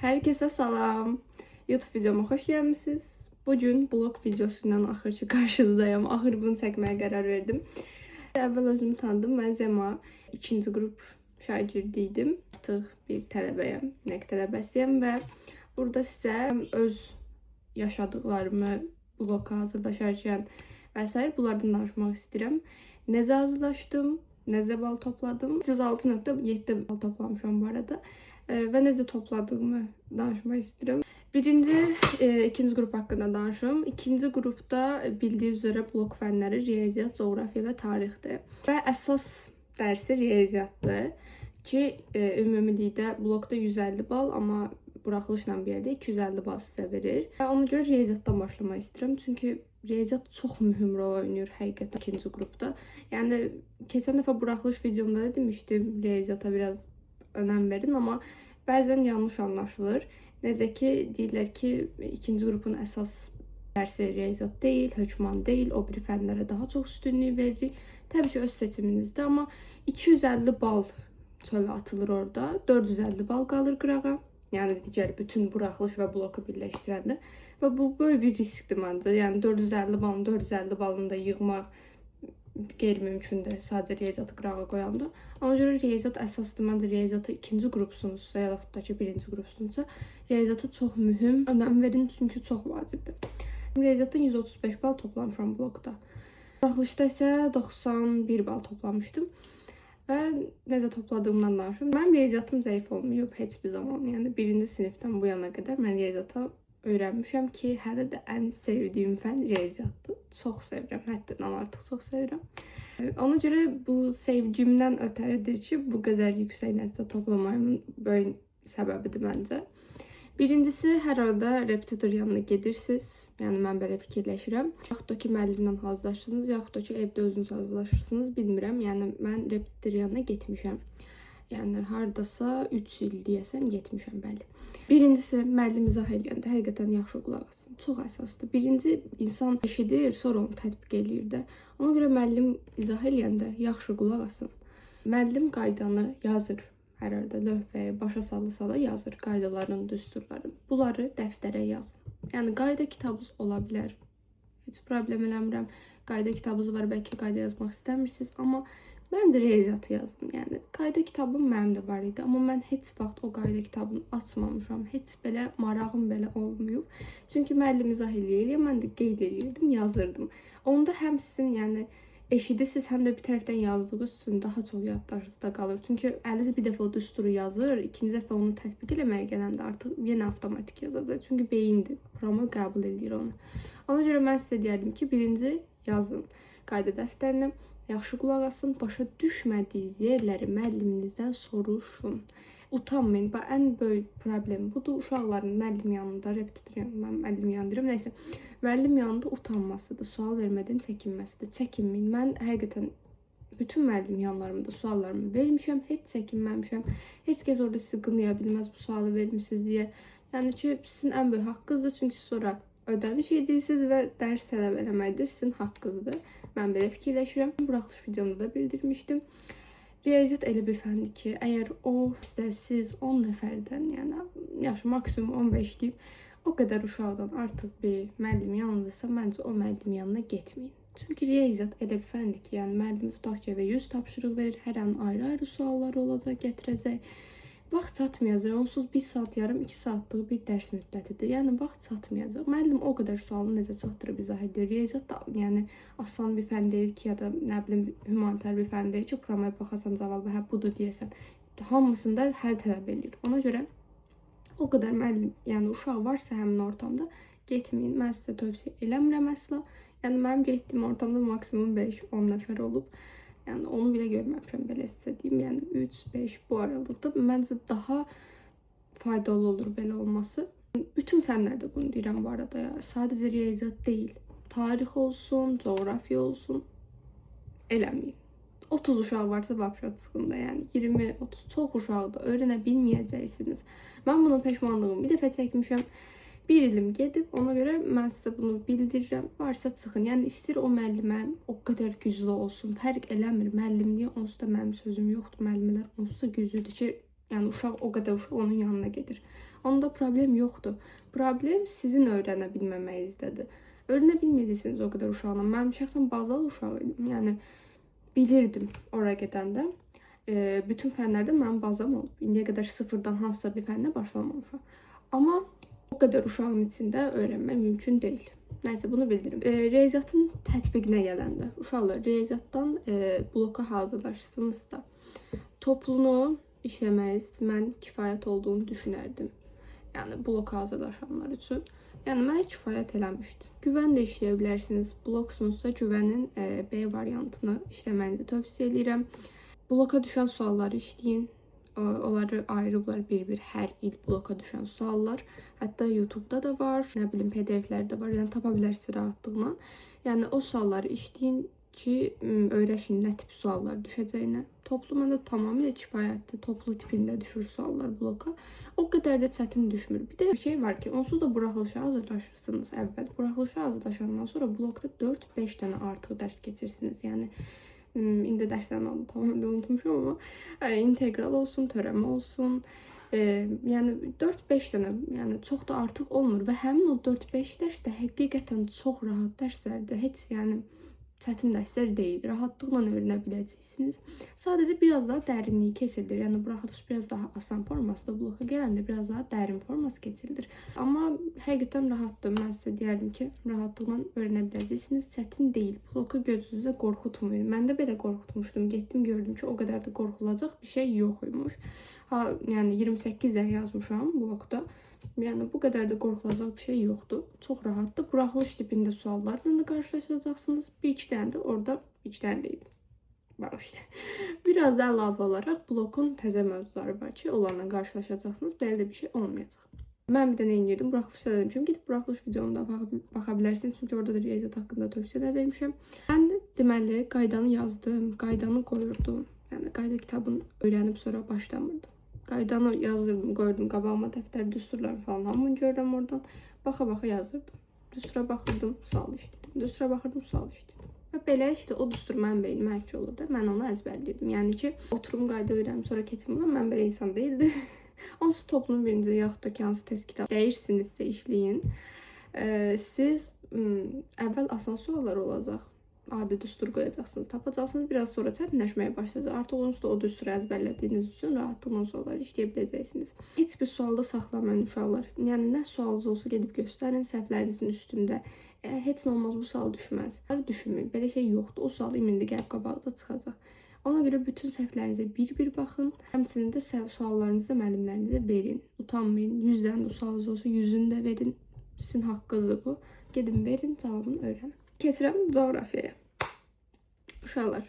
Herkese salam. YouTube videoma xoş gəlmisiniz. Bugün blog videosu ilə axır ki qarşınızdayım. Axır bunu çəkməyə qərar verdim. Əvvəl özümü tanıdım. Mən Zema 2-ci qrup şagirdi idim. Artıq bir tələbəyəm, nək tələbəsiyəm və burada sizə öz yaşadıqlarımı bloqa hazırlaşarkən və s. bunlardan danışmaq istəyirəm. Necə hazırlaşdım, necə bal topladım. 36.7 bal toplamışam bu arada. Və necə topladığımı danışmaq istəyirəm. Birinci, ikinci qrup haqqında danışım. İkinci qrupda bildiyiniz üzrə blok fənləri riyaziyyat, coğrafiya və tarixdir. Və əsas dərsi riyaziyyatdır ki, ümumilikdə blokda 150 bal, amma buraxılışla bir yerdə 250 bal sizə verir. Və ona görə riyaziyyatdan başlamaq istəyirəm. Çünki riyaziyyat çox mühüm rol oynayır həqiqətən ikinci qrupda. Yəni, keçən dəfə buraxılış videomda da demişdim, riyaziyyata biraz önəm verin, amma bəzən yanlış anlaşılır. Necə ki, deyirlər ki, ikinci qrupun əsas dərsi riyaziyyat deyil, hökman deyil, o biri fənlərə daha çox üstünlük veririk. Təbii ki, öz seçiminizdir, amma 250 bal çölə atılır orada, 450 bal qalır qırağa. Yəni, digər bütün buraxılış və bloku birləşdirəndə. Və bu, böyle bir riskdir məncə. Yəni, 450 balını da yığmaq qeyri-mümkündür, sadəcə riyaziyyatı qırağa qoyanda. Ona görə riyaziyyat əsasdır. Məncə riyaziyyatı ikinci qrupsunuzsa, ya da ki, birinci qrupsunuzsa, riyaziyyata çox mühüm önəm verin, çünki çox vacibdir. Riyaziyyatdan 135 bal toplamışam blokda. Buraxılışda isə 91 bal toplamışdım. Və necə topladığımdan danışım. Mənim riyaziyyatım zəif olmayıb heç bir zaman. Yəni, birinci sinifdən bu yana qədər mən riyaziyyata öyrənmişəm ki, hələ də ən sevdiyim fən riyaziyyatdır. Çox sevirəm, həddindən artıq çox sevirəm. Ona görə bu sevgimdən ötəridir ki, bu qədər yüksək nəticə toplamağımın böyük səbəbidir məncə. Birincisi, hər arada repetitor yanına gedirsiniz. Yəni, mən belə fikirləşirəm. Yaxud da ki, müəllimlə hazırlaşırsınız, yaxud da ki, evdə özünüz hazırlaşırsınız, bilmirəm. Yəni, mən repetitor yanına getmişəm. Yəni, haradasa 3 il deyəsən getmişəm, bəli. Birincisi, müəllim izah eləyəndə həqiqətən yaxşı qulaq asın. Çox əsasdır. Birinci, insan eşidir, sonra onu tətbiq eləyir də. Ona görə müəllim izah eləyəndə yaxşı qulaq asın. Müəllim qaydanı yazır. Hər arada lövhəyə, başa sala yazır qaydaların, düsturların. Bunları dəftərə yazın. Yəni, qayda kitabınız ola bilər. Heç problem eləmirəm. Qayda kitabınız var, bəlkə qayda yazmaq istəmirsiniz, amma məncə riyaziyyatı yazın. Yəni, qayda kitabım mənim də var idi, amma mən heç vaxt o qayda kitabını açmamışam. Heç belə marağım belə olmayıb. Çünki müəllim izah eləyir, mən də qeyd edirdim, yazırdım. Onda həm sizin, yəni, eşidirsiniz, həm də bir tərəfdən yazdığınız üçün daha çox yaddaşınızda qalır. Çünki əliniz bir dəfə o düsturu yazır, ikinci dəfə onu tətbiq eləməyə gələndə artıq yenə avtomatik yazacaq. Çünki beyindir, proqram qəbul edir onu. Ona görə mən sizə deyərdim ki, birinci yazın qayda dəftərinə, yaxşı qulaq asın, başa düşmədiyiniz yerləri müəlliminizdən soruşun. Utanmayın. Ən böyük problem budur. Uşaqların müəllim yanında, repetitor yanında, müəllim yanında, nəysə, müəllim yanında utanmasıdır, sual vermədən çəkinməsidir. Çəkinməyin. Mən həqiqətən bütün müəllim yanlarımda suallarımı vermişəm, heç çəkinməmişəm. Heç kəs orada sizi qınaya bilməz bu sualı vermişsiniz deyə. Yəni ki, sizin ən böyük haqqınızdır, çünki sonra ödəniş edirsiniz və dərs tələb eləmək də sizin haqqınızdır. Mən belə fikirləşirəm. Buraxılış videomda da bildirmişdim. Riyaziyyat elə bir fəndir ki, əgər o istəsiz 10 nəfərdən, yəni yaxşı, maksimum 15 deyib, o qədər uşaqdan artıq bir müəllim yanındırsa, məncə o müəllim yanına getməyin. Çünki riyaziyyat elə bir fəndir ki, yəni müəllim tutaq ki, və 100 tapşırıq verir, hər an ayrı-ayrı suallar olacaq, gətirəcək. Vaxt çatmayacaq, onsuz 1 saat yarım, 2 saatlıq bir dərs müddətidir. Yəni, vaxt çatmayacaq. Müəllim o qədər sualı necə çatdırıb izah edir. Riyaziyyat da, yəni, asan bir fən deyil ki, ya da, nə bilim, humanitar bir fən deyil ki, proqrama baxasan cavabı, hə, budur deyəsən. Hamısında həll tələb edir. Ona görə o qədər müəllim, yəni, uşaq varsa həmin ortamda getməyin. Mən sizə tövsiyə eləmirəm əsla. Yəni, mənim getdiyim ortamda maksimum 5-10 nəfər olub. Yəni, onu belə görməmişəm, belə sizə deyim. Yəni, 3-5 bu aralıqda məncə daha faydalı olur belə olması. Bütün fənlərdə bunu deyirəm bu arada ya. Sadəcə riyaziyyat deyil. Tarix olsun, coğrafiya olsun, eləməyin. 30 uşaq varsa vapşa çıxında, yəni 20-30 çox uşaqda öyrənə bilməyəcəksiniz. Mən bunun peşmanlığını bir dəfə çəkmişəm. Bir ilim gedib, ona görə mən sizə bunu bildirirəm. Varsa çıxın. Yəni, istəyir o müəllimə o qədər güclü olsun. Fərq eləmir. Müəllimliyə onsuz da mənim sözüm yoxdur. Müəllimlər onsuz da güclüdür ki, yəni uşaq o qədər uşaq onun yanına gedir. Onda problem yoxdur. Problem sizin öyrənə bilməməyizdədir. Öyrənə bilməyəcəksiniz o qədər uşaqla. Mən şəxsən bazal uşağı idim. Yəni bilirdim ora gedəndə. Bütün fənlərdə mənim bazam olub. İndiyə qədər sıfırdan hansısa bir fəndə başlamamışam. Amma o qədər uşağın içində öyrənmək mümkün deyil. Nəysə, bunu bildirim. Riyaziyyatın tətbiqinə gələndə, uşaqlar, riyaziyyatdan bloka hazırlaşırsınızsa, toplunu işləməyiz mən kifayət olduğunu düşünərdim. Yəni, bloka hazırlaşanlar üçün. Yəni, mənə kifayət eləmişdi. Güvən də işləyə bilərsiniz. Bloksunuzsa güvənin B variantını işləməyinizi tövsiyə edirəm. Bloka düşən sualları işləyin. Onları ayırıblar bir-bir hər il bloka düşən suallar. Hətta YouTube-da da var, nə bilim PDF-lərdə var. Yəni tapa bilərsiniz rahatlıqla. Yəni o sualları işləyin ki, öyrəşin nə tip suallar düşəcəyinə. Topluma da tamamilə kifayətdir. Toplu tipində düşür suallar bloka. O qədər də çətin düşmür. Bir də bir şey var ki, onsuz da buraxılışa hazırlaşırsınız əvvəl. Buraxılışa hazırlaşandan sonra blokda 4-5 dənə artıq dərs keçirsiniz. Yəni indi dərslərini aldım, tamamilə unutmuşum amma integral olsun, törəmə olsun. Yəni 4-5 dənə, yəni çox da artıq olmur və həmin o 4-5 dərs də həqiqətən çox rahat dərslərdir. Heç yəni çətin dərslər deyil. Rahatlıqla öyrənə biləcəksiniz. Sadəcə biraz daha dərinliyi keçirilir. Yəni buraxılış biraz daha asan formasında, bloka gələndə biraz daha dərin forması keçirilir. Amma həqiqətən rahatdır. Mən sizə deyərdim ki, rahatlıqla öyrənə biləcəksiniz. Çətin deyil. Bloku gözünüzə qorxutmayın. Mən də belə qorxutmuşdum. Getdim, gördüm ki, o qədər də qorxulacaq bir şey yox imiş. Yəni 28 dən yazmışam blokda. Yəni bu qədər də qorxulacaq bir şey yoxdur. Çox rahatdır. Buraxılış tipində suallarla da qarşılaşacaqsınız. Bir-iki dənə də orada 2 dənə deyil. Bağışlayın. Biraz da əlavə olaraq blokun təzə mövzuları var ki, onlarla qarşılaşacaqsınız. Belə də bir şey olmayacaq. Mən bir də nə edirdim? Buraxılışda demişəm. Gedib buraxılış videomda baxa bilərsiniz. Çünki orada da riyaziyyat haqqında tövsiyələr vermişəm. Mən deməli qaydanı yazdım, qaydanı qoyurdum. Yəni qayda kitabını öyrənib sonra başlamırdım. Qaydanı yazdırdım, qoydum qabağıma dəftər, düsturlarını falan hamını görürəm oradan. Baxa-baxa yazırdım. Düstura baxırdım, sual işlədim. Düstura baxırdım, sual işlədim. Və belə işte o düstur mənim beynimə həkk olurdu. Mən onu əzbərləyirdim. Yəni ki, oturum qayda öyrənim, sonra keçim buna. Mən belə insan deyildim. Onsuz toplumun birinci yaxud da ki, hansı test kitabı dəyirsinizsə işləyin. Siz əvvəl asan suallar olacaq. Adi düstur qoyacaqsınız, tapacaqsınız. Biraz sonra çətinləşməyə başlayacaq. Artıq onsuz da o düsturu əzbərlədiyiniz üçün rahatlıqla sualları işləyə biləcəksiniz. Heç bir sualda saxlamayın uşaqlar. Yəni nə sualınız olsa gedib göstərin səhvlərinizin üstündə. Heç nə olmaz, bu sual düşməz. Düşünməyin, belə şey yoxdur. O sual indi gəlib qabağınıza çıxacaq. Ona görə bütün səhvlərinizə bir-bir baxın. Həmçinin də suallarınızı müəllimlərinizə verin. Utanmayın. 100 dənə də sualınız olsa 100-ünü də verin. Sizin haqqınızdır bu. Gedin verin, cavabını öyrənin. Keçirəm coğrafiyaya. Uşaqlar,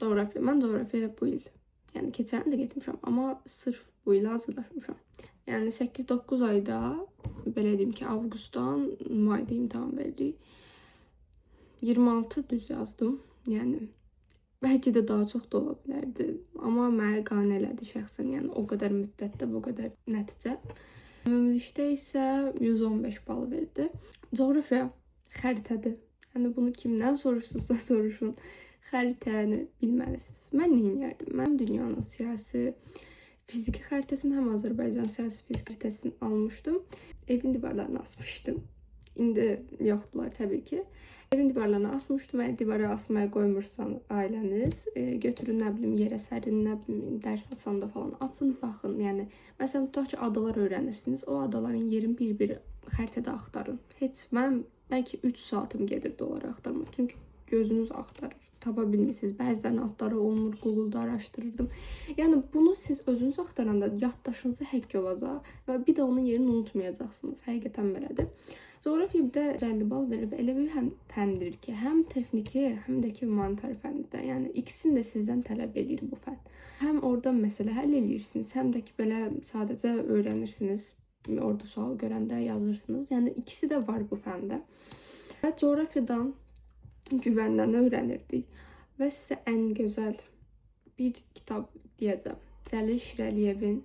coğrafiya. Mən coğrafiyaya bu il, yəni keçən də getmişəm, amma sırf bu il hazırlaşmışam. Yəni 8-9 ayda, belə deyim ki, avqustdan mayda imtahan verdik. 26 düz yazdım. Yəni bəlkə də daha çox da ola bilərdi. Amma mənə qane elədi şəxsən. Yəni o qədər müddətdə bu qədər nəticə. Ümumilikdə isə 115 bal verdi. Coğrafiya xəritədir. Yəni bunu kimdən soruşsunuzsa soruşun. Xəritəni bilməlisiniz. Mən nə edərdim? Mən dünyanın siyasi fiziki xəritəsini, həm Azərbaycan siyasi fiziki xəritəsini almışdım. Evin divarlarına asmışdım. İndi yoxdular təbii ki. Evin divarlarına asmışdım. Əgər divara asmaya qoymursan ailəniz, götürün, nə bilim, yerə sərin, nə bilim, dərs açanda falan açın, baxın. Yəni, məsələn, tutaq ki, adalar öyrənirsiniz. O adaların yerini bir-bir xəritədə axtarın. Heç mən bəlkə 3 saatım gedirdi onları axtarmaq. Çünki gözünüz axtarır, tapa bilmirsiniz. Bəzilərini adları olmur, Google-da araşdırırdım. Yəni, bunu siz özünüz axtaranda yaddaşınıza həkk olacaq və bir də onun yerini unutmayacaqsınız. Həqiqətən belədir. Coğrafiya bir də 50 bal verir və elə bir həm fəndir ki, həm texniki, həm də ki, humanitar fəndir. Yəni, ikisini də sizdən tələb edir bu fən. Həm orada məsələ həll edirsiniz, həm də ki, belə sadəcə öyrənirsiniz. Orada sual görəndə yazırsınız. Yəni, ikisi də var bu fəndə. Və coğrafiyadan güvəndən öyrənirdik. Və sizə ən gözəl bir kitab deyəcəm. Cəlil Şirəliyevin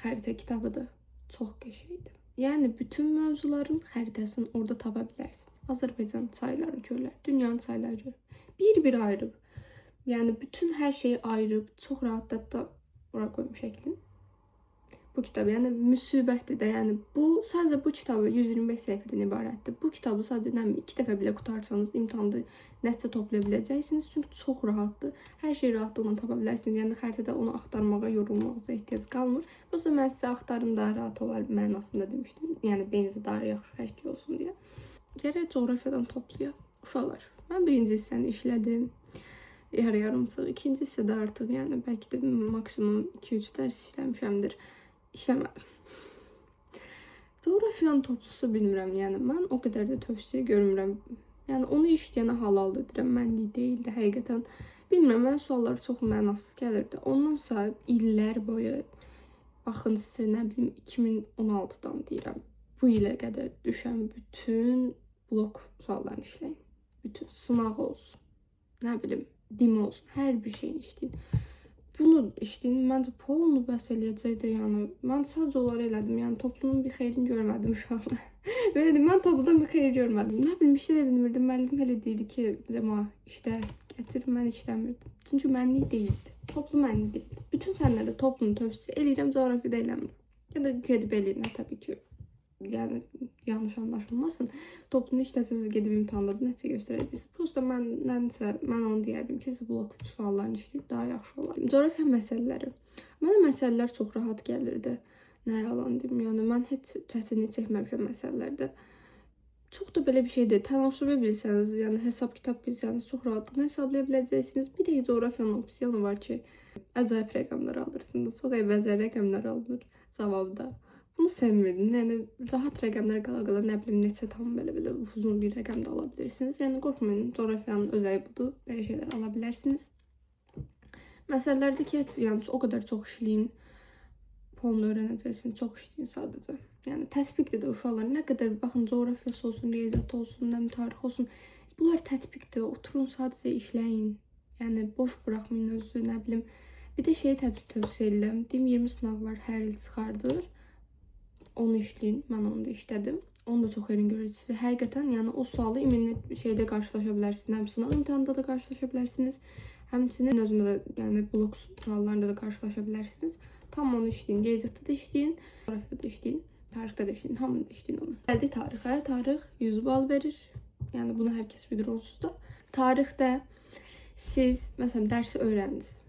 xəritə kitabıdır. Çox qəşəngdir. Yəni, bütün mövzuların xəritəsini orada tapa bilərsiniz. Azərbaycan çayları görürlər, dünyanın çayları görürlər. Bir-bir ayırıb. Yəni, bütün hər şeyi ayırıb, çox rahat da bura qoyum şəklini. bu kitab. Yəni müsibətdir də. Yəni bu sadəcə bu kitabı 125 səhifədən ibarətdir. Bu kitabı sadəcə nə bilim 2 dəfə belə qutarsanız imtahanda nəticə toplaya biləcəksiniz. Çünki çox rahatdır. Hər şey rahatlıqla tapa bilərsiniz. Yəni xəritədə onu axtarmağa, yorulmağınıza ehtiyac qalmır. Prosta mən sizə axtarın daha rahat olar mənasında demişdim. Yəni beyninizə daha yaxşı hər şey olsun deyə. Gərək coğrafiyadan toplayaq. Uşaqlar, mən birinci hissəni işlədim. Yarı-yarımçıq. İkinci hissədə artıq, yəni bəlkə də maksimum 2-3 dərs işləmişəmdir. İşləmədim. Coğrafiyanın toplusu bilmirəm, yəni mən o qədər də tövsiyə görmürəm. Yəni onu işləyənə halaldır deyirəm, mənlik deyildi. Həqiqətən bilmirəm, mənə sualları çox mənasız gəlirdi. Ondansa illər boyu baxın sizə nə bilim 2016-dan deyirəm. Bu ilə qədər düşən bütün blok suallarını işləyin. Bütün sınaq olsun. Nə bilim dim olsun, hər bir şeyin işləyin. Bunu işləyin, məncə polunu bəs eləyəcəkdir, yəni. Mən sadəcə onları elədim, yəni toplumun bir xeyrini görmədim uşaqlar. Belə deyim, mən toplumdan bir xeyir görmədim. Nə bilim, işlə də bilmirdim, müəllim elə deyirdi ki, Cəma, işlə, gətir, mən işləmirdim. Çünki mənlik deyildi, toplum mənlik deyildi. Bütün fənlərdə toplunu tövsiyə eləyirəm, coğrafiyada eləmirəm. Ya da gedib eləyirəm, təbii ki. Yəni yanlış anlaşılmasın. Toplunu işləsiniz, gedib imtahanda nəticə göstərəcəksiniz. Prosta mən onu deyərdim ki, siz blok suallarını işləyib daha yaxşı olar. Coğrafiya məsələləri. Mənə məsələlər çox rahat gəlirdi. Nə yalan deyim, yəni mən heç çətinlik çəkməmişəm məsələlərdə. Çox da belə bir şey deyil. Tənasübü bilsəniz, yəni hesab kitab bilsəniz çox rahatlıqla hesablaya biləcəksiniz. Bir də coğrafiyanın opsiyonu var ki, əcaib rəqəmlər alırsınız. Çox əvvəlcə rəqəmlər alınır cavabda. Bunu sevmirdim. Yəni rahat rəqəmlər qala-qala nə bilim neçə tam belə uzun bir rəqəm də ala bilirsiniz. Yəni qorxmayın, coğrafiyanın özəyi budur. Belə şeylər ala bilərsiniz. Məsələlərdəki yəni o qədər çox işləyin. Polunu öyrənəcəksiniz, çox işləyin sadəcə. Yəni tətbiqdir də uşaqlar. Nə qədər baxın coğrafiyası olsun, riyaziyyat olsun, nə tarix olsun. Bunlar tətbiqdir. Oturun sadəcə işləyin. Yəni boş buraxmayın özünüzü, nə bilim. Bir də şeyi tövsiyə edirəm. Deyim 20 sınav var, hər il çıxardır. Onu işləyin. Mən onu da işlədim. Onu da çox yerin görürsünüz. Həqiqətən, yəni o sualı iminli şeydə qarşılaşa bilərsiniz. Həm sınav imtahanında da qarşılaşa bilərsiniz. Həmçinin özündə də, yəni blok suallarında da qarşılaşa bilərsiniz. Tam onu işləyin. Riyaziyyatda da işləyin, coğrafiyada da işləyin, tarixdə də işləyin. Hamında da işləyin onu. Gəldik tarixə. Tarix 100 bal verir. Yəni bunu hər kəs bilir onsuz da. Tarixdə siz məsələn dərsi öyrəndiniz.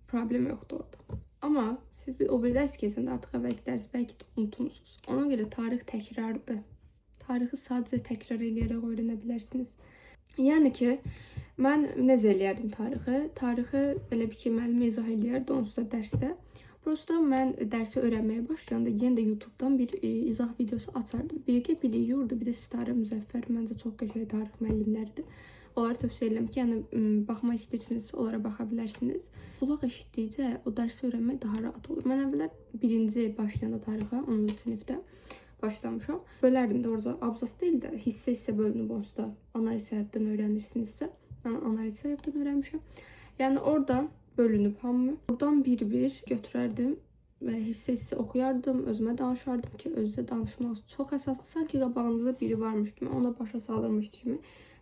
Problem yoxdur orada. Amma siz o bir dərs keçəndə artıq əvvəlki dərsi bəlkə də unutmusunuz. Ona görə tarix təkrardır. Tarixi sadəcə təkrar eləyərək öyrənə bilərsiniz. Yəni ki, mən necə eləyərdim tarixi? Tarixi belə bir ki, müəllim izah eləyərdi onsuz da dərsdə. Prosta mən dərsi öyrənməyə başlayanda yenə də YouTube-dan bir izah videosu açardım. Bilgə Bili Yurdu, bir də Sitarə Müzəffər. Məncə çox qəşəng tarix müəllimləridir. Onları tövsiyə edirəm ki, yəni baxmaq istəyirsinizsə onlara baxa bilərsiniz. Qulaq eşitdikcə o dərsi öyrənmək daha rahat olur. Mən əvvəllər birinci başlayanda tarixə 10-cu sinifdə başlamışam. Bölərdim də orada abzas deyil də hissə bölünüb onsuz da analiz səhvdən öyrənirsinizsə. Mən analiz səhvdən öyrənmişəm. Yəni orada bölünüb hamı. Oradan bir-bir götürərdim və hissə oxuyardım, özümə danışardım ki, özünüzə danışmaq çox əsaslı. Sanki qabağınızda biri varmış kimi, ona başa salırmış kimi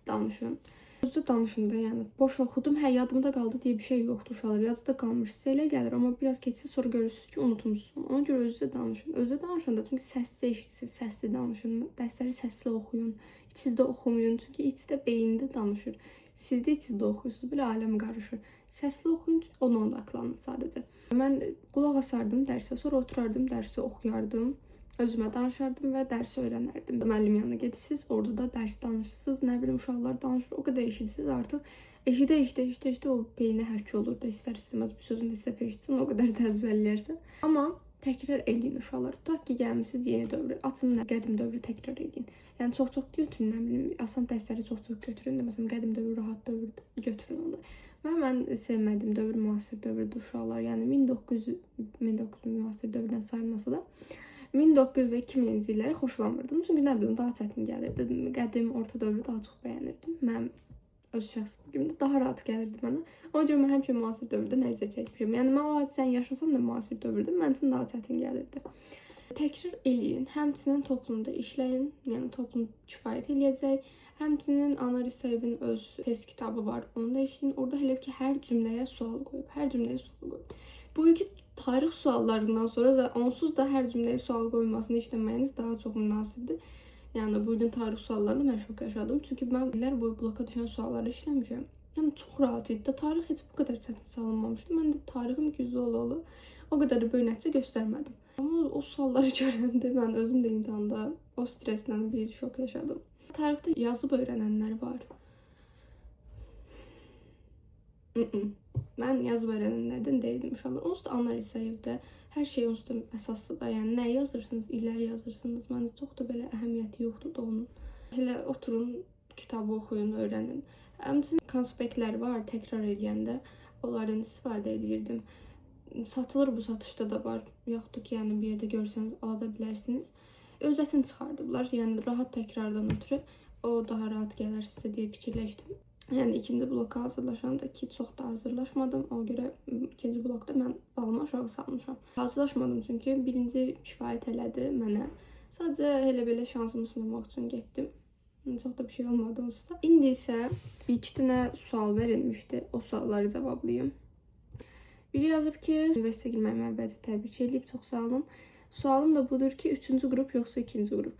danışın. Özünüzə danışın da, yəni boş oxudum, hə yadımda qaldı deyə bir şey yoxdur uşaqlar. Yadda qalmış sizə elə gəlir, amma biraz keçsə sonra görürsünüz ki, unutmuşsunuz. Ona görə özünüzə danışın. Özünüzə danışanda çünki səsli eşidirsiniz, səsli danışın. Dərsləri səsli oxuyun. İçinizdə oxumayın, çünki içdə beyində danışır. Siz də içinizdə oxuyursunuz, belə aləm qarışır. Səsli oxuyun, ona odaqlanın sadəcə. Mən qulaq asardım dərsə, sonra oturardım, dərsi oxuyardım. Özümə danışardım və dərsi öyrənərdim. Müəllim yanına gedirsiniz, orada da dərs danışırsınız, nə bilim uşaqlar danışır, o qədər eşidirsiniz artıq. Eşidə o beyinə həkk olur da, istər-istəməz bir sözün də səhv eşitsin, o qədər də əzbərləyərsən. Amma təkrar eləyin uşaqlar. Tutaq ki, gəlmişsiniz yeni dövrü, açın qədim dövrü təkrar eləyin. Yəni çox götürün, nə bilim, asan dərsləri çox götürün də, məsələn, qədim dövr, rahat dövr götürün onu. Mən sevmədiyim dövr müasir dövrdür uşaqlar. Yəni 1900 müasir dövrdən sayılmasa da 1900 və 2000-ci illəri xoşlanmırdım. Çünki nə bilim, daha çətin gəlirdi. Qədim, orta dövrü daha çox bəyənirdim. Mənim öz şəxsi fikrimdə daha rahat gəlirdi mənə. Ona görə mən həmişə müasir dövrdə nəzər çəkmişəm. Yəni mən o hadisəni yaşasam da müasir dövrdə mənim üçün daha çətin gəlirdi. Təkrar eləyin. Həmçinin toplumda işləyin. Yəni toplum kifayət eləyəcək. Həmçinin Ana Risayevin öz test kitabı var. Onu da işləyin. Orada elə ki, hər cümləyə sual qoyub. Bu iki Tarix suallarından sonra da onsuz da hər cümləyə sual qoymasını işləməyiniz daha çox münasibdir. Yəni bu gün tarix suallarını mən şok yaşadım. Çünki mən illər boyu bloka düşən sualları işləmişəm. Yəni çox rahat idi. Tarix heç bu qədər çətin salınmamışdı. Mən də tarixim güclü olalı o qədər də böyük nəticə göstərmədim. Amma o sualları görəndə mən özüm də imtahanda o stresslə bir şok yaşadım. Tarixdə yazıb öyrənənlər var. Mən yazıb öyrənənlərdən deyildim uşaqlar. Onsuz da Anna Risayevdə hər şey onsuz da əsaslı da. Yəni nə yazırsınız, illər yazırsınız. Məncə çox da belə əhəmiyyəti yoxdur da onun. Elə oturun, kitabı oxuyun, öyrənin. Həmçinin konspektlər var, təkrar edəndə onlardan istifadə edirdim. Satılır, bu satışda da var. Yaxud ki, yəni bir yerdə görsəniz ala da bilərsiniz. Özətini çıxardıblar. Yəni rahat təkrardan ötürü o daha rahat gələr sizə deyə fikirləşdim. Yəni ikinci bloka hazırlaşanda ki, çox da hazırlaşmadım. O görə ikinci blokda mən balımı aşağı salmışam. Hazırlaşmadım çünki birinci kifayət elədi mənə. Sadəcə elə belə şansımı sınamaq üçün getdim. Çox da bir şey olmadı onsuz da. İndi isə bir-iki dənə sual verilmişdi. O sualları cavablayayım. Biri yazıb ki, universitetə girməyimə əvvəlcə təbrik edib, çox sağ olun. Sualım da budur ki, 3-cü qrup yoxsa 2-ci qrup?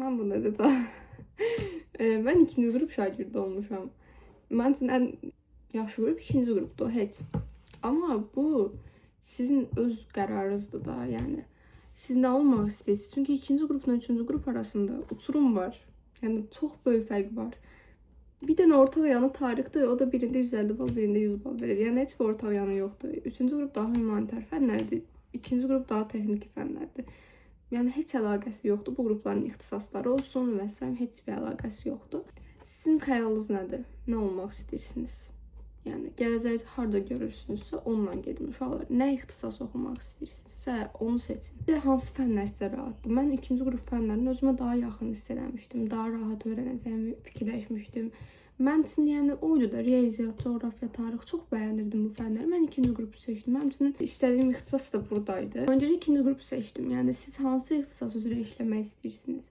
Mən bunda da mən 2-ci qrup şagirdi olmuşam. Mənim üçün ən yaxşı qrup 2-ci qrupdur, heç. Amma bu sizin öz qərarınızdır da, yəni. Siz nə olmaq istəyirsiniz? Çünki 2-ci qrupla 3-cü qrup arasında uçurum var. Yəni çox böyük fərq var. Bir dənə orta yanı tarixdir, o da birində 150 bal, birində 100 bal verir. Yəni heç bir orta yanı yoxdur. 3-cü qrup daha humanitar fənlərdir, 2-ci qrup daha texniki fənlərdir. Yəni heç əlaqəsi yoxdur. Bu qrupların ixtisasları olsun və s. heç bir əlaqəsi yoxdur. Sizin xəyalınız nədir? Nə olmaq istəyirsiniz? Yəni gələcəyinizi harda görürsünüzsə onunla gedin uşaqlar. Nə ixtisas oxumaq istəyirsinizsə onu seçin. Hansı fənlər sizə rahatdır? Mən 2-ci qrup fənlərini özümə daha yaxın hiss eləmişdim. Daha rahat öyrənəcəyimi fikirləşmişdim. Mən üçün yəni oydu da riyaziyyat, coğrafiya, tarix çox bəyənirdim bu fənləri. Mən 2-ci qrupu seçdim. Mənim üçün istədiyim ixtisas da buradaydı. Öncə 2-ci qrupu seçdim. Yəni siz hansı ixtisas üzrə işləmək istəyirsiniz?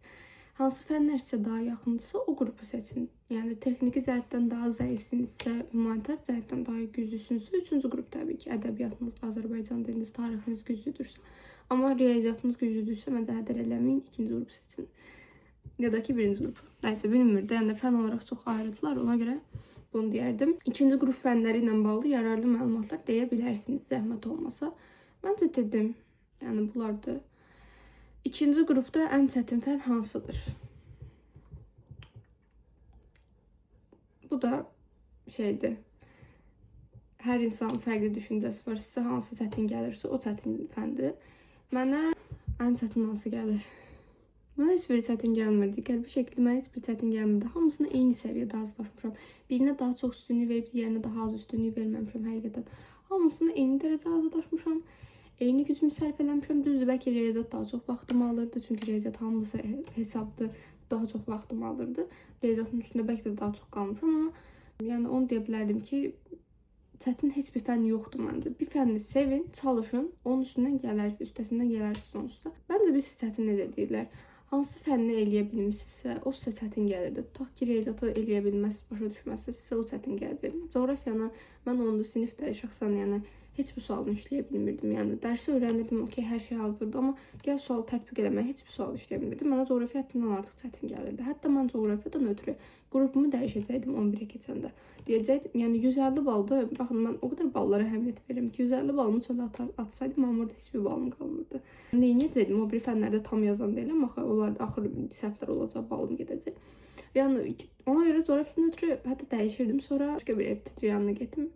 Hansı fənlər sizə daha yaxındırsa o qrupu seçin. Yəni texniki cəhətdən daha zəifsinizsə, humanitar cəhətdən daha güclüsünüzsə 3-cü qrup təbii ki, ədəbiyyatınız, Azərbaycan diliniz, tarixiniz güclüdürsə. Amma riyaziyyatınız güclüdürsə məncə hədər eləməyin, 2-ci qrupu seçin. Ya da ki, 1-ci qrupu. Nəysə, bilmirəm. Yəni fən olaraq çox ayrıdılar. Ona görə bunu deyərdim. 2-ci qrup fənləri ilə bağlı yararlı məlumatlar deyə bilərsiniz, zəhmət olmasa. Məncə dedim. Yəni bunlardır. 2-ci qrupda ən çətin fən hansıdır? Bu da şeydir. Hər insanın fərqli düşüncəsi var. Sizə hansı çətin gəlirsə, o çətin fəndir. Mənə ən çətin hansı gəlir? Mənə heç bir çətin gəlmirdi. Qəlbi şəkli mənə heç bir çətin gəlmirdi. Hamısına eyni səviyyədə hazırlaşmışam. Birinə daha çox üstünlük verib, diğərinə daha az üstünlük verməmişəm həqiqətən. Hamısına eyni dərəcə hazırlaşmışam. Eyni gücümü sərf eləmişəm. Düzdür, bəlkə riyaziyyat daha çox vaxtımı alırdı. Çünki riyaziyyat hamısı hesabdır, daha çox vaxtımı alırdı. Riyaziyyatın üstündə bəlkə də daha çox qalmışam. Amma yəni onu deyə bilərdim ki, çətin heç bir fən yoxdur məndə. Bir fənni sevin, çalışın, onun üstündən gələrsiniz, üstəsindən gələrsiniz onsuz da. Bəncə biz çətin necə deyirlər? Hansı fənni eləyə bilmirsinizsə, o sizə çətin gəlirdi. Tutaq ki, riyaziyyatı eləyə bilməzsiniz, başa düşməzsiniz, sizə o çətin gələcək. Coğrafiyanı mən 10-cu sinifdə şəxsən yəni heç bir sualını işləyə bilmirdim. Yəni dərsi öyrənirdim, okey, hər şey hazırdı, amma gəl sualı tətbiq eləməyə heç bir sual işləyə bilmirdim. Mənə coğrafiya həddindən artıq çətin gəlirdi. Hətta mən coğrafiyadan ötürü qrupumu dəyişəcəkdim 11-ə keçəndə. Deyəcəkdim, yəni 150 baldır. Baxın, mən o qədər ballara əhəmiyyət verirəm ki, 150 balımı çölə atsaydım, amma orada heç bir balım qalmırdı. Neyniyəcəkdim? O bir fənlərdə tam yazan deyiləm, axı onlarda axır səhvlər olacaq, balım gedəcək. Yəni ona görə coğrafiyadan ötürü hətta dəyişirdim. Sonra başqa bir eptitri yanına getdim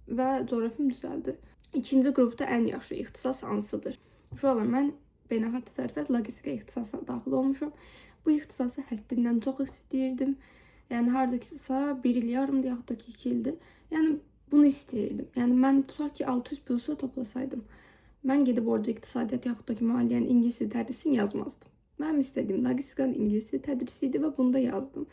və coğrafiyam düzəldi. 2-ci qrupda ən yaxşı ixtisas hansıdır? Uşaqlar, mən beynəlxalq təsərrüfat logistika ixtisasına daxil olmuşam. Bu ixtisası həddindən çox istəyirdim. Yəni hardakısa 1 il yarımdır, yaxud da ki 2 ildir. Yəni bunu istəyirdim. Yəni mən tutaq ki 600 plusu toplasaydım, mən gedib orada iqtisadiyyat yaxud da ki maliyyənin ingilis tədrisini yazmazdım. Mənim istədiyim logistikanın ingilis tədrisi idi və bunu da yazdım.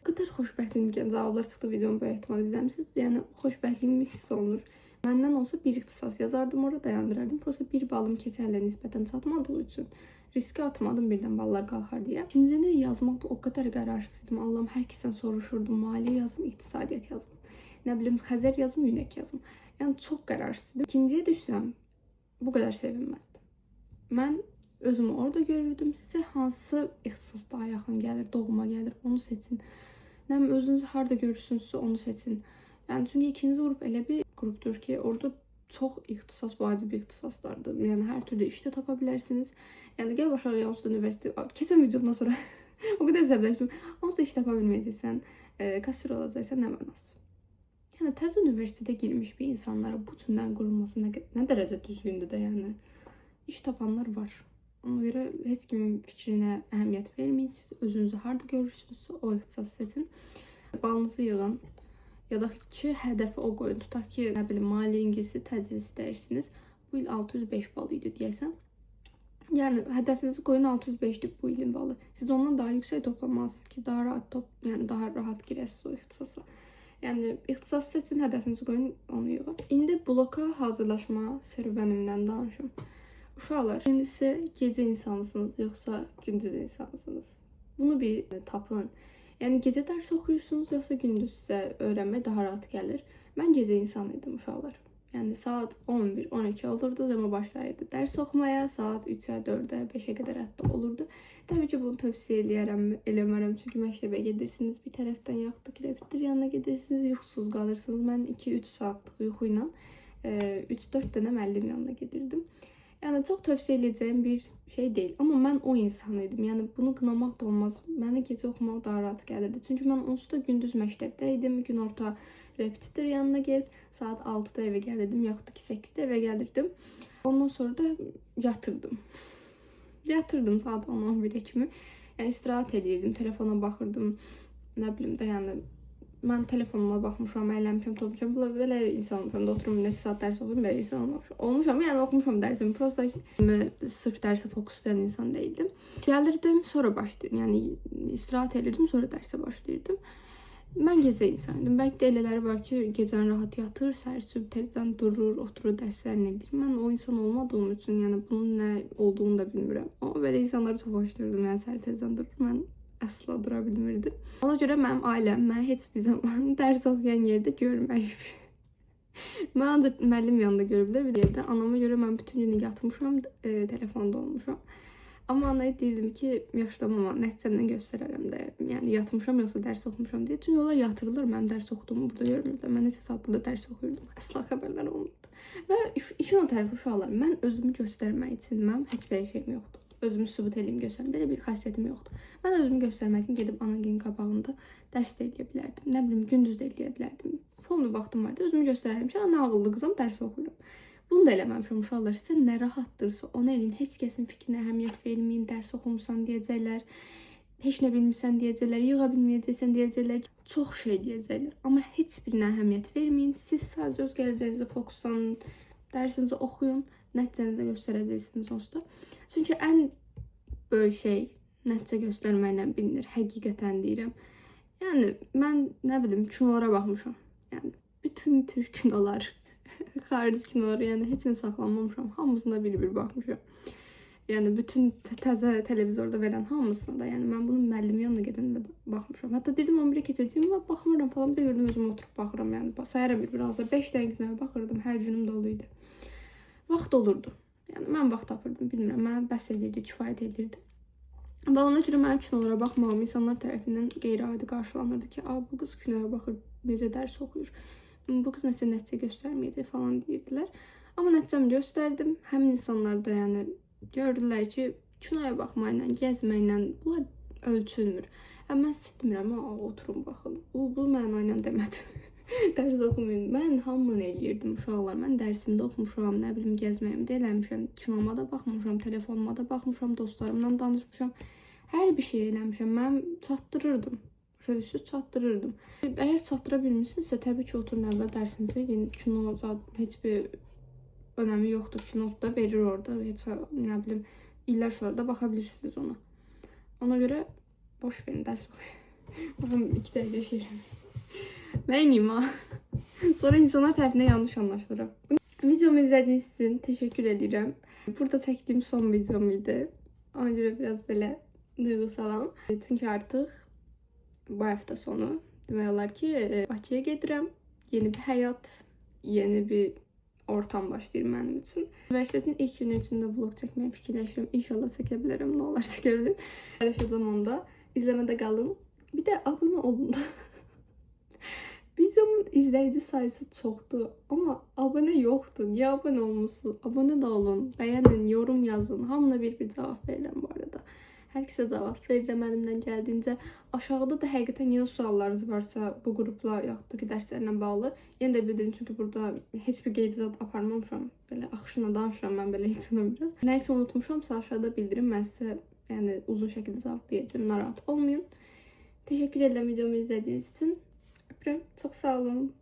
O qədər xoşbəxtliklə cavablar çıxdı, videomu böyük ehtimal izləmişsiniz. Yəni xoşbəxtliyim hiss olunur. Məndən olsa bir ixtisas yazardım, orada dayandırardım. Prosta bir balım keçənlə nisbətən çatmadığı üçün riski atmadım birdən ballar qalxar deyə. İkincini yazmaqda o qədər qərarsız idim. Allahım, hər kəsdən soruşurdum. Maliyyə yazım, iqtisadiyyat yazım. nə bilim Xəzər yazım, Yunek yazım. Yəni çox qərarsızdım. İkinciyə düşsəm bu qədər sevinməzdim. Mən özümü orada görürdüm. Sizə hansı ixtisas daha yaxın gəlir, doğma gəlir, onu seçin. Nə bilim özünüzü harda görürsünüzsə onu seçin. Yəni çünki ikinci qrup elə bir qrupdur ki, orada çox ixtisas, vacib ixtisaslardır. Yəni hər türlü işdə tapa bilərsiniz. Yəni gəl başa Onsuz universitet. Keçən videomdan sonra o qədər əsəbləşdim. Onsuz iş tapa bilməyəcəksən, kassir olacaqsan, nə mənası. Yəni təzə universitetə girmiş bir insanlara bu cümlənin qurulması nə dərəcə düzgündür də, yəni. İş tapanlar var. Ona görə heç kimin fikrinə əhəmiyyət verməyin. Siz özünüzü harda görürsünüzsə o ixtisası seçin. Balınızı yığın. Ya da ki, hədəfi o qoyun. Tutaq ki, nə bilim, maliyyə ingiliscə tədris istəyirsiniz. Bu il 605 bal idi deyəsən. Yəni hədəfinizi qoyun 605-dir bu ilin balı. Siz ondan daha yüksək toplamalısınız ki, daha rahat girəsiniz o ixtisasa. Yəni ixtisas seçin, hədəfinizi qoyun, onu yığın. İndi bloka hazırlaşma serüvenimdən danışım. Uşaqlar, birincisi gecə insansınız yoxsa gündüz insansınız? Bunu bir tapın. Yəni gecə dərs oxuyursunuz yoxsa gündüz sizə öyrənmək daha rahat gəlir? Mən gecə insan idim uşaqlar. Yəni saat 11-12 olurdu, zaman başlayırdı dərs oxumaya, saat 3-ə, 4-ə, 5-ə qədər hətta olurdu. Təbii ki, bunu tövsiyə eləmərəm, çünki məktəbə gedirsiniz, bir tərəfdən yaxud da repetitor yanına gedirsiniz, yuxusuz qalırsınız. Mən 2-3 saatlıq yuxu ilə 3-4 dənə müəllim yanına gedirdim. Yəni çox tövsiyə edəcəyim bir şey deyil. Amma mən o insan idim. Yəni bunu qınamaq da olmaz. Mənə gecə oxumaq daha rahat gəlirdi. Çünki mən onsuz da gündüz məktəbdə idim. Gün orta repetitor yanına get. Saat 6-da evə gəlirdim, yaxud da ki 8-də evə gəlirdim. Ondan sonra da yatırdım. Yatırdım saat 10-11-ə kimi. Yəni istirahət edirdim, telefona baxırdım. Nə bilim də, yəni mən telefonuma baxmışam, əyləmişəm, tozmuşam. Belə insan olmuşam da oturum, neçə saat dərs oxuyum, belə insan olmuşam. Yəni oxumuşam dərsimi. Prosta sırf dərsə fokuslayan insan deyildim. Gəlirdim, sonra başlayırdım. Yəni istirahət edirdim, sonra dərsə başlayırdım. Mən gecə insan idim. Bəlkə də elələri var ki, gecəni rahat yatır, səhər sübh tezdən durur, oturur, dərslərini edir. Mən o insan olmadığım üçün, yəni bunun nə olduğunu da bilmirəm. Amma belə insanları çox xoşlayırdım. Yəni səhər tezdən durur. Mən əsla dura bilmirdim. Ona görə mənim ailəm mənə heç bir zaman dərs oxuyan yerdə görməyib. Mən ancaq müəllim yanında görə bilər bir yerdə. Anama görə mən bütün günü yatmışam, telefonda olmuşam. Amma anaya deyirdim ki, yaşlamama, nəticəmdən göstərərəm də. Yəni yatmışam yoxsa dərs oxumuşam deyə. Çünki onlar yatırırlar, mənim dərs oxuduğumu burada görmürlər. Mən neçə saat burada dərs oxuyurdum. Əsla xəbərlər olmurdu. Və işin o tərəfi uşaqlar, mən özümü göstərmək üçün mənim heç bir şeyim yoxdur. Özümü sübut edeyim, göstərim. Belə bir xasiyyətim yoxdur. Mən özümü göstərmək üçün gedib ananın qabağında dərs də eləyə bilərdim. Nə bilim, gündüz də eləyə bilərdim. Polnu vaxtım vardı, özümü göstərərəm ki, nə ağıllı qızam, dərs oxuyuram. Bunu da eləməmişəm uşaqlar. Sizə nə rahatdırsa onu eləyin. Heç kəsin fikrinə əhəmiyyət verməyin. Dərs oxumusan deyəcəklər. Heç nə bilmirsən deyəcəklər. Yığa bilməyəcəksən deyəcəklər. Çox şey deyəcəklər. Amma heç birinə əhəmiyyət verməyin. Siz sadəcə öz gələcəyinizə fokuslanın. Dərsinizi oxuyun. Nəticənizi göstərəcəksiniz onsuz da. Çünki ən böyük şey nəticə göstərməklə bilinir. Həqiqətən deyirəm. Yəni mən nə bilim kinolara baxmışam. Yəni bütün türk kinolar, xarici kinolara, yəni heç nə saxlamamışam. Hamısına bir-bir baxmışam. Yəni bütün təzə televizorda verən hamısına da, yəni mən bunun müəllim yanına gedəndə baxmışam. Hətta dedim 11-ə keçəcəyim və baxmıram falan. Bir də gördüm özüm oturub baxıram. Yəni sayıram bir azda 5 dənə kinoya baxırdım. Hər günüm dolu idi. Vaxt olurdu. Yəni mən vaxt tapırdım, bilmirəm. Mənə bəs edirdi, kifayət edirdi. Və ona görə mənim kinolara baxmağım insanlar tərəfindən qeyri-adi qarşılanırdı ki, bu qız kinoya baxır, necə dərs oxuyur. Bu qız nəticə göstərməyəcək falan deyirdilər. Amma nəticəmi göstərdim. Həmin insanlar da yəni gördülər ki, kinoya baxmayla, gəzməklə bunlar ölçülmür. Mən sizə demirəm, oturun baxın. Bu mənə ilə demədim. Dərs oxumayın. Mən hamını eləyirdim uşaqlar. Mən dərsimdə oxumuşam, nə bilim gəzməyimdə eləmişəm. Kinoma da baxmışam, telefonuma da baxmışam, dostlarımla danışmışam. Hər bir şey eləmişəm. Mən çatdırırdım. Şöyle çatdırırdım. Əgər çatdıra bilmirsinizsə, təbii ki, oturun əvvəl dərsinizə. Kino heç bir önəmi yoxdur. Kino da verir orada. Heç nə bilim, illər sonra da baxa bilirsiniz ona. Ona görə boş verin, dərs oxuyun. Baxın, 2 dəqiqə şeyəm. Neyim ha? Sonra insanlar tərəfindən yanlış anlaşılırım. Videomu izlədiyiniz üçün təşəkkür edirəm. Burada çəkdiyim son videom idi. Ona görə biraz belə duyğusalam. Çünki artıq bu həftə sonu demək olar ki, Bakıya gedirəm. yeni bir həyat, yeni bir ortam başlayır mənim üçün. Universitetin ilk günü üçün də vlog çəkməyi fikirləşirəm. İnşallah çəkə bilərəm, nə olar çəkə bilim. Paylaşacağım onda. İzləmədə qalın. Bir də abunə olun. Videomun izləyici sayısı çoxdur, amma abunə yoxdur. Niyə abunə olmusunuz? Abunə də olun, bəyənin, yorum yazın. Hamına bir cavab verirəm bu arada. Hər kəsə cavab verirəm əlimdən gəldiyincə. Aşağıda da həqiqətən yenə suallarınız varsa bu qrupla yaxud da ki dərslərlə bağlı yenə də bildirin, çünki burada heç bir qeydiyyat aparmamışam. Belə axışına danışıram mən belə içinə biraz. Nəyisə unutmuşamsa aşağıda bildirin, mən sizə yəni uzun şəkildə cavablayacağam. Narahat olmayın. Təşəkkür edirəm videomu izlədiyiniz üçün. Öpürəm. Çox sağ olun.